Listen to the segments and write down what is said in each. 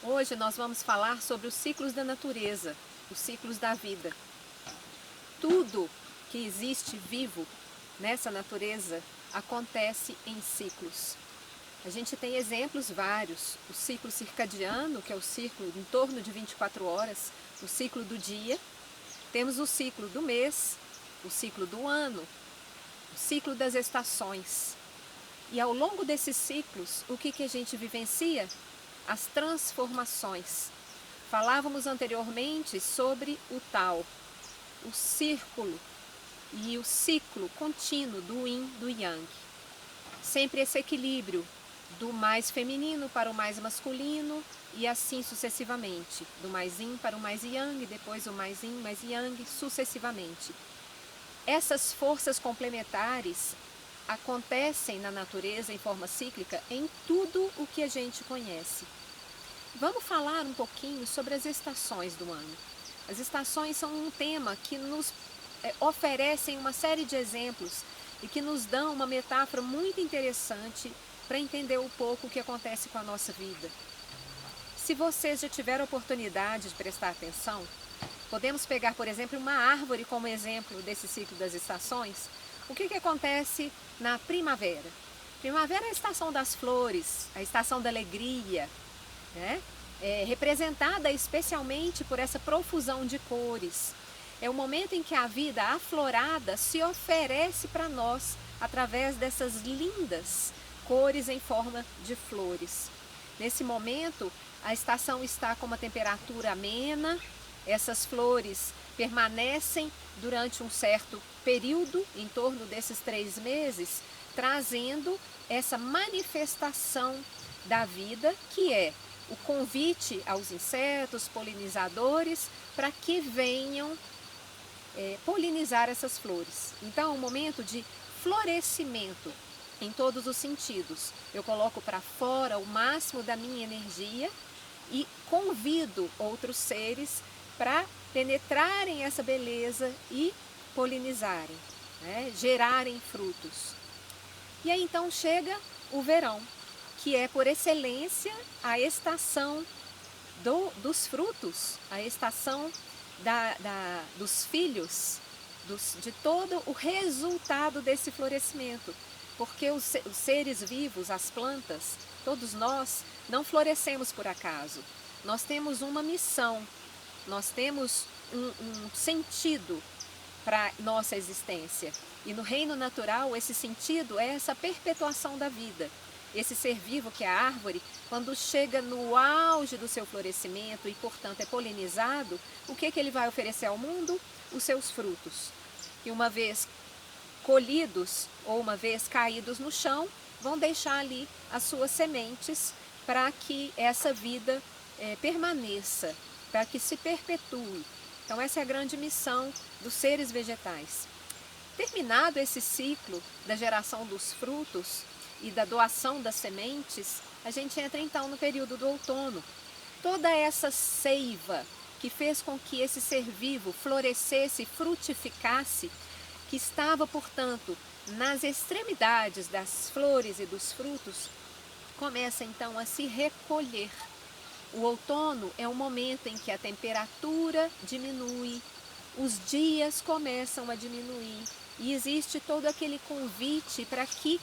Hoje nós vamos falar sobre os ciclos da natureza, os ciclos da vida. Tudo que existe vivo nessa natureza acontece em ciclos. A gente tem exemplos vários, o ciclo circadiano, que é o ciclo em torno de 24 horas, o ciclo do dia. Temos o ciclo do mês, o ciclo do ano, o ciclo das estações. E ao longo desses ciclos, o que a gente vivencia? As transformações. Falávamos anteriormente sobre o Tao, o círculo e o ciclo contínuo do Yin, do Yang. Sempre esse equilíbrio do mais feminino para o mais masculino e assim sucessivamente. Do mais Yin para o mais Yang, depois o mais Yin, mais Yang, sucessivamente. Essas forças complementares acontecem na natureza em forma cíclica em tudo o que a gente conhece. Vamos falar um pouquinho sobre as estações do ano. As estações são um tema que nos oferecem uma série de exemplos e que nos dão uma metáfora muito interessante para entender um pouco o que acontece com a nossa vida. Se vocês já tiveram oportunidade de prestar atenção, podemos pegar, por exemplo, uma árvore como exemplo desse ciclo das estações. O que acontece na primavera? Primavera é a estação das flores, a estação da alegria, né? É representada especialmente por essa profusão de cores. É o momento em que a vida aflorada se oferece para nós através dessas lindas cores em forma de flores. Nesse momento, a estação está com uma temperatura amena, essas flores permanecem durante um certo período, em torno desses 3 meses, trazendo essa manifestação da vida, que é o convite aos insetos, polinizadores, para que venham polinizar essas flores. Então, é um momento de florescimento em todos os sentidos. Eu coloco para fora o máximo da minha energia e convido outros seres para penetrarem essa beleza e polinizarem, né? Gerarem frutos. E aí então chega o verão, que é por excelência a estação dos frutos, a estação dos filhos, de todo o resultado desse florescimento. Porque os seres vivos, as plantas, todos nós, não florescemos por acaso. Nós temos uma missão, nós temos um sentido para nossa existência. E no reino natural, esse sentido é essa perpetuação da vida. Esse ser vivo, que é a árvore, quando chega no auge do seu florescimento e, portanto, é polinizado, o que ele vai oferecer ao mundo? Os seus frutos. E uma vez colhidos ou uma vez caídos no chão, vão deixar ali as suas sementes para que essa vida permaneça, para que se perpetue. Então essa é a grande missão dos seres vegetais. Terminado esse ciclo da geração dos frutos e da doação das sementes, a gente entra então no período do outono. Toda essa seiva que fez com que esse ser vivo florescesse, frutificasse, que estava, portanto, nas extremidades das flores e dos frutos, começa então a se recolher. O outono é um momento em que a temperatura diminui, os dias começam a diminuir e existe todo aquele convite para que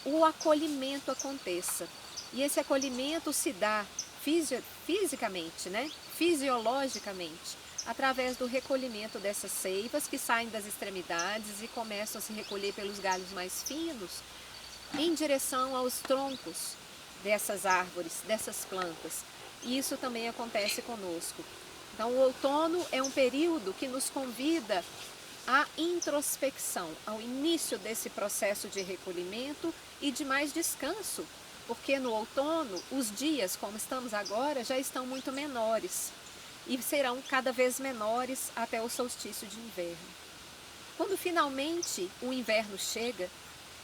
o acolhimento aconteça. E esse acolhimento se dá fisicamente, né? Fisiologicamente, através do recolhimento dessas seivas que saem das extremidades e começam a se recolher pelos galhos mais finos em direção aos troncos dessas árvores, dessas plantas. E isso também acontece conosco. Então, o outono é um período que nos convida à introspecção, ao início desse processo de recolhimento e de mais descanso, porque no outono os dias, como estamos agora, já estão muito menores e serão cada vez menores até o solstício de inverno. Quando finalmente o inverno chega,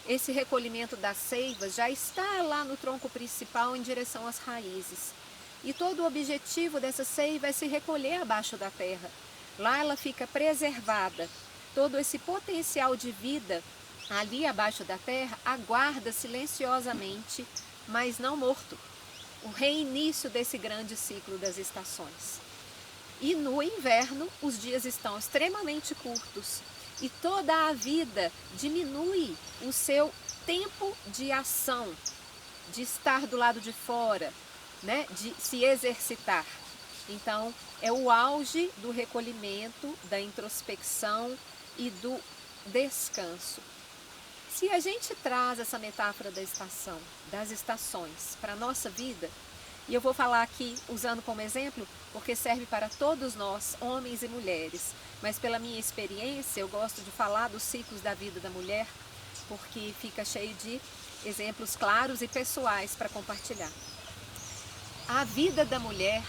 esse recolhimento das seivas já está lá no tronco principal em direção às raízes. E todo o objetivo dessa seiva é se recolher abaixo da terra. Lá ela fica preservada. Todo esse potencial de vida ali abaixo da terra aguarda silenciosamente, mas não morto. o reinício desse grande ciclo das estações. E no inverno, os dias estão extremamente curtos e toda a vida diminui o seu tempo de ação, de estar do lado de fora, né? De se exercitar. Então, é o auge do recolhimento, da introspecção e do descanso. Se a gente traz essa metáfora da estação, das estações, para a nossa vida, e eu vou falar aqui usando como exemplo, porque serve para todos nós, homens e mulheres, mas pela minha experiência, eu gosto de falar dos ciclos da vida da mulher, porque fica cheio de exemplos claros e pessoais para compartilhar. A vida da mulher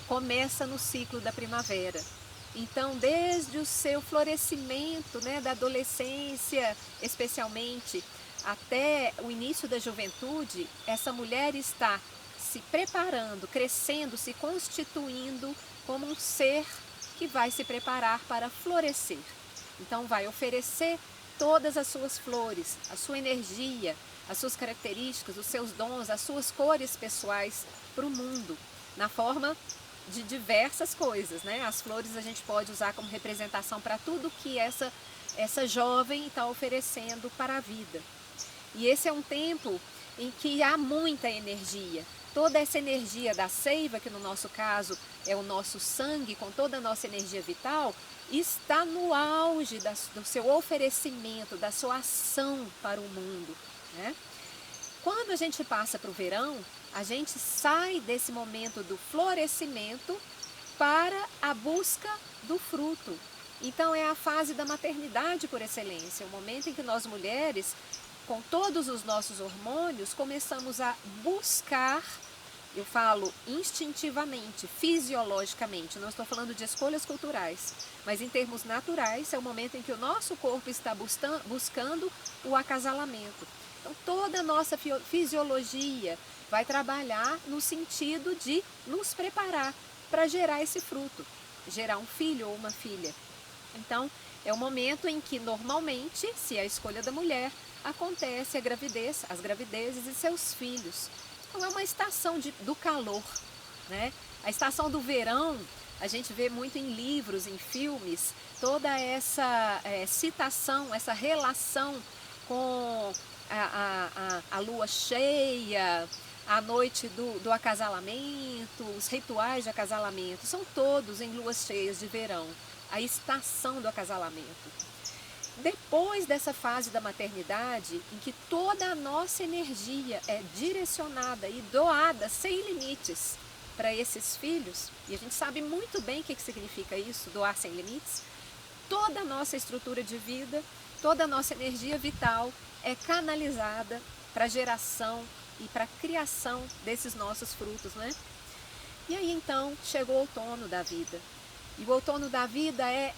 começa no ciclo da primavera. Então, desde o seu florescimento, né, da adolescência, especialmente, até o início da juventude, essa mulher está se preparando, crescendo, se constituindo como um ser que vai se preparar para florescer. Então, vai oferecer todas as suas flores, a sua energia, as suas características, os seus dons, as suas cores pessoais para o mundo, na forma de diversas coisas, né? As flores a gente pode usar como representação para tudo que essa jovem está oferecendo para a vida. E esse é um tempo em que há muita energia. Toda essa energia da seiva, que no nosso caso é o nosso sangue, com toda a nossa energia vital, está no auge do seu oferecimento, da sua ação para o mundo, né? Quando a gente passa para o verão, a gente sai desse momento do florescimento para a busca do fruto. Então é a fase da maternidade por excelência, o momento em que nós mulheres, com todos os nossos hormônios, começamos a buscar, eu falo instintivamente, fisiologicamente, não estou falando de escolhas culturais, mas em termos naturais, é o momento em que o nosso corpo está buscando o acasalamento. Então toda a nossa fisiologia vai trabalhar no sentido de nos preparar para gerar esse fruto, gerar um filho ou uma filha. Então, é o momento em que normalmente, se é a escolha da mulher, acontece a gravidez, as gravidezes e seus filhos. Então é uma estação do calor, né? A estação do verão, a gente vê muito em livros, em filmes, toda essa citação, essa relação com a lua cheia, a noite do acasalamento, os rituais de acasalamento, são todos em luas cheias de verão, a estação do acasalamento. Depois dessa fase da maternidade, em que toda a nossa energia é direcionada e doada sem limites para esses filhos, e a gente sabe muito bem o que significa isso, doar sem limites, toda a nossa estrutura de vida, toda a nossa energia vital é canalizada para a geração e para a criação desses nossos frutos, né? E aí então chegou o outono da vida. E o outono da vida é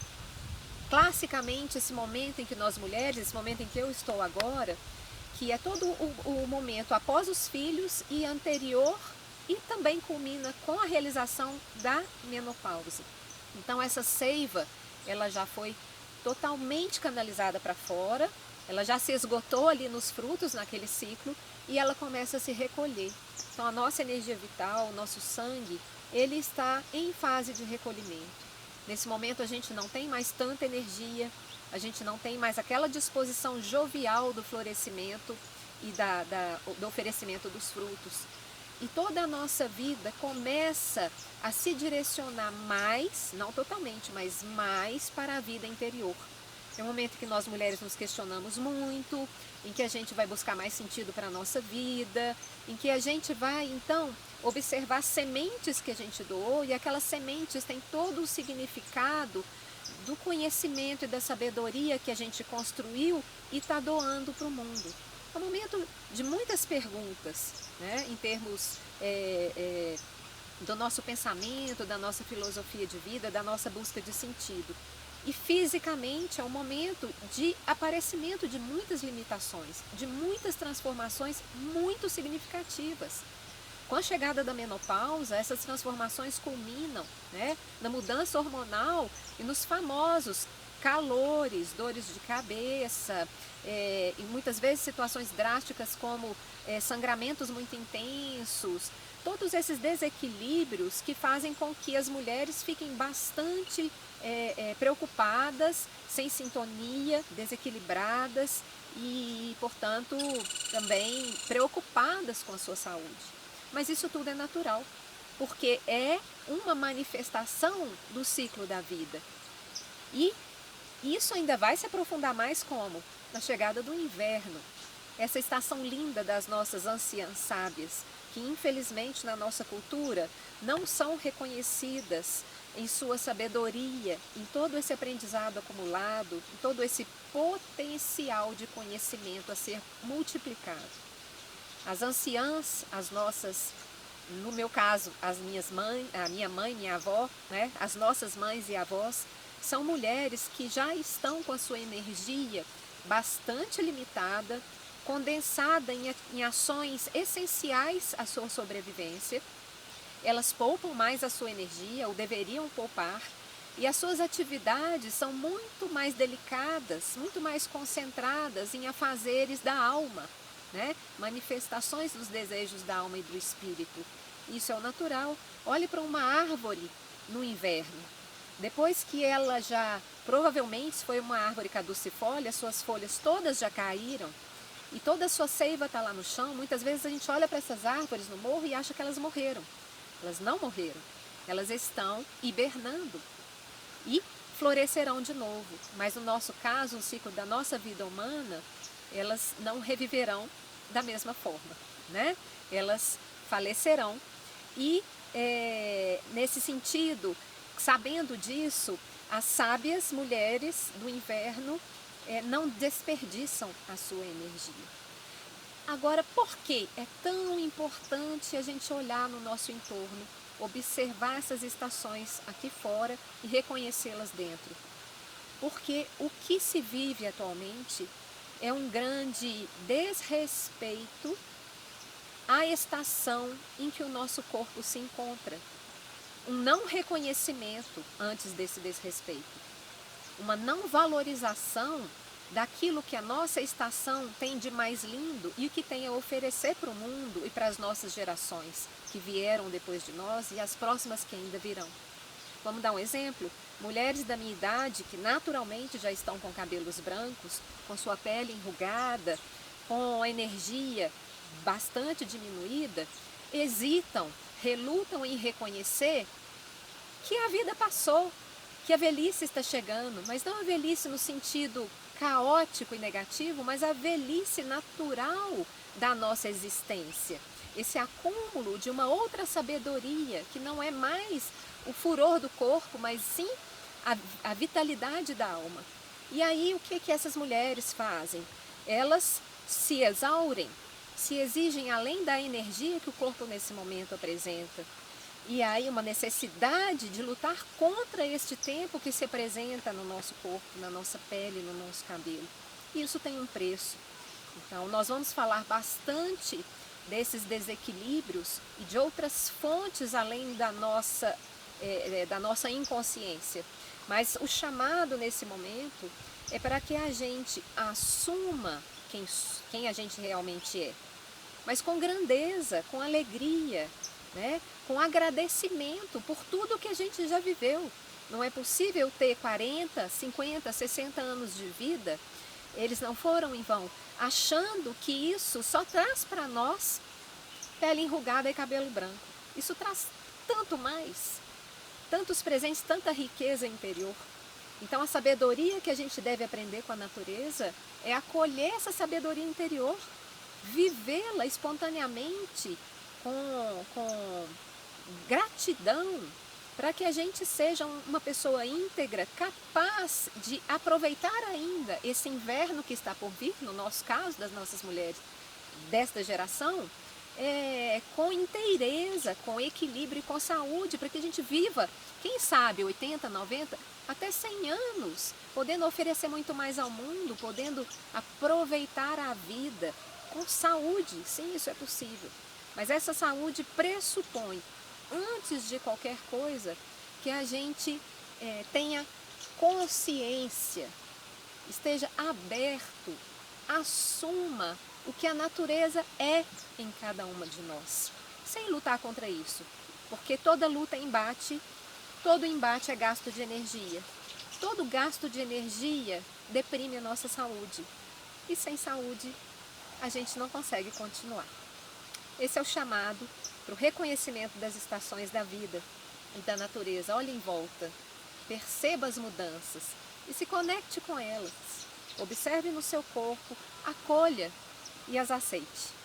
classicamente esse momento em que nós mulheres, esse momento em que eu estou agora, que é todo o momento após os filhos e anterior, e também culmina com a realização da menopausa. Então essa seiva, ela já foi totalmente canalizada para fora, ela já se esgotou ali nos frutos naquele ciclo e ela começa a se recolher. Então a nossa energia vital, o nosso sangue, ele está em fase de recolhimento. Nesse momento a gente não tem mais tanta energia, a gente não tem mais aquela disposição jovial do florescimento e do oferecimento dos frutos. E toda a nossa vida começa a se direcionar mais, não totalmente, mas mais para a vida interior. É um momento que nós mulheres nos questionamos muito, em que a gente vai buscar mais sentido para a nossa vida, em que a gente vai, então, observar sementes que a gente doou, e aquelas sementes têm todo o significado do conhecimento e da sabedoria que a gente construiu e está doando para o mundo. É um momento de muitas perguntas, né, em termos do nosso pensamento, da nossa filosofia de vida, da nossa busca de sentido. E fisicamente é um momento de aparecimento de muitas limitações, de muitas transformações muito significativas. Com a chegada da menopausa, essas transformações culminam, né, na mudança hormonal e nos famosos calores, dores de cabeça, e muitas vezes situações drásticas como sangramentos muito intensos, todos esses desequilíbrios que fazem com que as mulheres fiquem bastante preocupadas, sem sintonia, desequilibradas e, portanto, também preocupadas com a sua saúde. Mas isso tudo é natural, porque é uma manifestação do ciclo da vida. E isso ainda vai se aprofundar mais como? Na chegada do inverno. Essa estação linda das nossas anciãs sábias, que infelizmente na nossa cultura não são reconhecidas em sua sabedoria, em todo esse aprendizado acumulado, em todo esse potencial de conhecimento a ser multiplicado. As anciãs, as nossas, no meu caso, as minhas mães, a minha mãe, minha avó, né, as nossas mães e avós, são mulheres que já estão com a sua energia bastante limitada, condensada em ações essenciais à sua sobrevivência. Elas poupam mais a sua energia, ou deveriam poupar, e as suas atividades são muito mais delicadas, muito mais concentradas em afazeres da alma, né? Manifestações dos desejos da alma e do espírito. Isso é o natural. Olhe para uma árvore no inverno. Depois que ela já, provavelmente, se foi uma árvore caducifólia, suas folhas todas já caíram, e toda a sua seiva está lá no chão. Muitas vezes a gente olha para essas árvores no morro e acha que elas morreram. Elas não morreram. Elas estão hibernando e florescerão de novo. Mas no nosso caso, o ciclo da nossa vida humana, elas não reviverão da mesma forma, né? Elas falecerão e, nesse sentido, sabendo disso, as sábias mulheres do inverno não desperdiçam a sua energia. Agora, por que é tão importante a gente olhar no nosso entorno, observar essas estações aqui fora e reconhecê-las dentro? Porque o que se vive atualmente é um grande desrespeito à estação em que o nosso corpo se encontra. Um não reconhecimento antes desse desrespeito. Uma não valorização daquilo que a nossa estação tem de mais lindo e o que tem a oferecer para o mundo e para as nossas gerações que vieram depois de nós e as próximas que ainda virão. Vamos dar um exemplo? Mulheres da minha idade que naturalmente já estão com cabelos brancos, com sua pele enrugada, com a energia bastante diminuída, hesitam, relutam em reconhecer que a vida passou, que a velhice está chegando, mas não a velhice no sentido caótico e negativo, mas a velhice natural da nossa existência. Esse acúmulo de uma outra sabedoria, que não é mais o furor do corpo, mas sim a vitalidade da alma. E aí o que essas mulheres fazem? Elas se exaurem, se exigem além da energia que o corpo nesse momento apresenta. E aí uma necessidade de lutar contra este tempo que se apresenta no nosso corpo, na nossa pele, no nosso cabelo. E isso tem um preço. Então nós vamos falar bastante desses desequilíbrios e de outras fontes além da nossa inconsciência. Mas o chamado nesse momento é para que a gente assuma quem a gente realmente é. Mas com grandeza, com alegria, né? Com agradecimento por tudo que a gente já viveu. Não é possível ter 40, 50, 60 anos de vida, eles não foram em vão, achando que isso só traz para nós pele enrugada e cabelo branco. Isso traz tanto mais, tantos presentes, tanta riqueza interior. Então a sabedoria que a gente deve aprender com a natureza é acolher essa sabedoria interior, vivê-la espontaneamente, com gratidão, para que a gente seja uma pessoa íntegra, capaz de aproveitar ainda esse inverno que está por vir, no nosso caso, das nossas mulheres desta geração, com inteireza, com equilíbrio e com saúde, para que a gente viva, quem sabe, 80, 90, até 100 anos, podendo oferecer muito mais ao mundo, podendo aproveitar a vida com saúde. Sim, isso é possível. Mas essa saúde pressupõe, antes de qualquer coisa, que a gente tenha consciência, esteja aberto, assuma o que a natureza é em cada uma de nós. sem lutar contra isso, porque toda luta é embate, todo embate é gasto de energia. Todo gasto de energia deprime a nossa saúde. E sem saúde, a gente não consegue continuar. Esse é o chamado para o reconhecimento das estações da vida e da natureza. Olhe em volta, perceba as mudanças e se conecte com elas. Observe no seu corpo, acolha e as aceite.